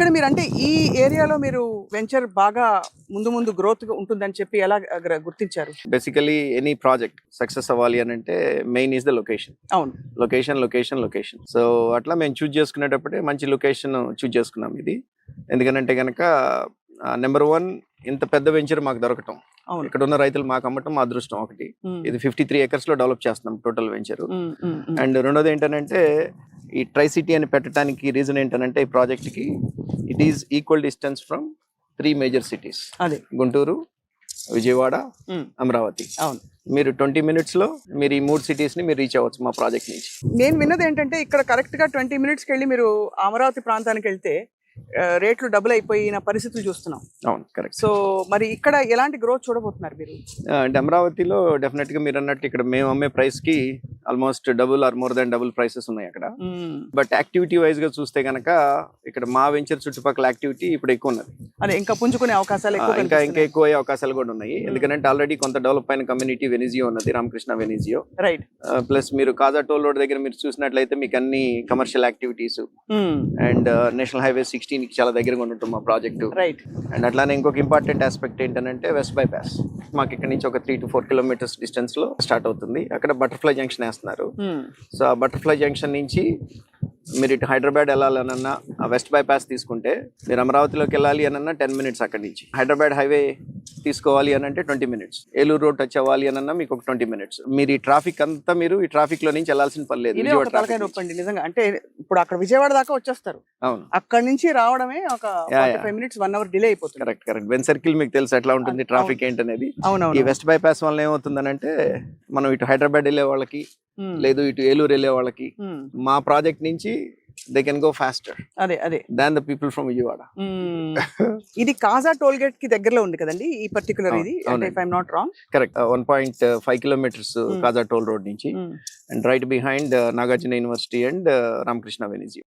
ఇక్కడ మీరు అంటే ఈ ఏరియాలో మీరు వెంచర్ బాగా ముందు గ్రోత్ ఉంటుందని చెప్పి ఎలా గుర్తించారు? బేసికలీ ఎనీ ప్రాజెక్ట్ సక్సెస్ అవ్వాలి అని అంటే మెయిన్ ఈస్ ద లొకేషన్. అవును, లొకేషన్. సో అట్లా మేము చూజ్ చేసుకునేటప్పుడే మంచి లొకేషన్ చూజ్ చేసుకున్నాం ఇది. ఎందుకంటే కనుక నెంబర్ 1 ఇంత పెద్ద వెంచర్ మాకు దొరకటం, ఇక్కడ ఉన్న రైతులు మాకు అమ్మటం మా అదృష్టం ఒకటి. ఇది 53 acres లో డెవలప్ చేస్తున్నాం టోటల్ వెంచర్. అండ్ రెండోది ఏంటంటే ఈ ట్రై సిటీ అని పెట్టడానికి రీజన్ ఏంటంటే ఈ ప్రాజెక్ట్ కి it is equal distance from 3 major cities, Guntur, Vijayawada, Amaravati. అవును, మీరు 20 minutes లో మీరు ఈ 3 cities ని మీరు రీచ్ అవ్వచ్చు మా ప్రాజెక్ట్ నుంచి. నేను విన్నది ఏంటంటే ఇక్కడ కరెక్ట్ గా 20 minutes వెళ్ళి మీరు అమరావతి ప్రాంతానికి వెళ్తే రేట్లు డబుల్ అయిపోయిన పరిస్థితులు చూస్తున్నాం. అవును, కరెక్ట్. సో మరి ఇక్కడ ఎలాంటి గ్రోత్ చూడబోతున్నారు మీరు? అంటే అమరావతిలో డెఫినెట్ గా మీరు అన్నట్టు ఇక్కడ మేము అమ్మే ప్రైస్ కి almost double or more than double prices ఉన్నాయి అక్కడ. బట్ యాక్టివిటీ వైజ్ గా చూస్తే కనుక ఇక్కడ మా వెంచర్ చుట్టుపక్కల యాక్టివిటీ ఇప్పుడు ఎక్కువ ఉన్నది. అదే ఇంకా పుంజుకునే అవకాశాలు ఇంకా ఎక్కువ అయ్యే అవకాశాలు కూడా ఉన్నాయి. ఎందుకంటే ఆల్రెడీ కొంత డెవలప్ అయిన కమ్యూనిటీ వెనిజియో ఉన్నది, రామకృష్ణ వెనిజియో. రైట్. ప్లస్ మీరు కాజా టోల్ రోడ్ దగ్గర మీరు చూసినట్లయితే మీకు అన్ని commercial activities and national highway 16 కి చాలా దగ్గరగా ఉంటుంది మా ప్రాజెక్టు. రైట్. అండ్ అట్లానే ఇంకొక ఇంపార్టెంట్ ఆస్పెక్ట్ ఏంటంటే వెస్ట్ బైపాస్ మాకు ఇక్కడ నుంచి ఒక 3 to 4 kilometers డిస్టెన్స్ లో స్టార్ట్ అవుతుంది. అక్కడ బటర్ఫ్లై జంక్షన్ వేస్తున్నారు. సో ఆ బటర్ఫ్లై జంక్షన్ నుంచి మీరు ఇటు హైదరాబాద్ వెళ్ళాలనన్నా ఆ వెస్ట్ బైపాస్ తీసుకుంటే, మీరు అమరావతిలోకి వెళ్ళాలి అనన్నా 10 minutes అక్కడి నుంచి. హైదరాబాద్ హైవే తీసుకోవాలి అని అంటే 20 minutes. ఏలూరు రోడ్ టచ్ అవ్వాలి అనన్నా మీకు ఒక 20 minutes. మీరు ఈ ట్రాఫిక్ అంతా మీరు ఈ ట్రాఫిక్ లో నుంచి వెళ్ళాల్సిన పని లేదు. నిజంగా అంటే ఇప్పుడు అక్కడ విజయవాడ దాకా వచ్చేస్తారు. అవును, అక్కడి నుంచి రావడమే ఒక 45 minutes 1 hour డిలే అయిపోతుంది. కరెక్ట్. వెన్ సర్కిల్ మీకు తెలుసు ఎట్లా ఉంటుంది ట్రాఫిక్ ఏంటనేది. ఈ వెస్ట్ బైపాస్ వల్ల ఏమవుతుందనంటే మనం ఇటు హైదరాబాద్ వెళ్ళే వాళ్ళకి లేదు ఇటు ఏలూరు వెళ్ళే వాళ్ళకి మా ప్రాజెక్ట్ నుంచి they can go faster than the people from Vijayawada. ఇది కాజా టోల్ గేట్ కి దగ్గరలో ఉంది కదండి ఈ పర్టికులర్ ఇది, if I am not wrong. Correct. 1.5 kilometers Kaza toll road నుంచి and right behind Nagarjuna university and Ramakrishna వెనిజియో.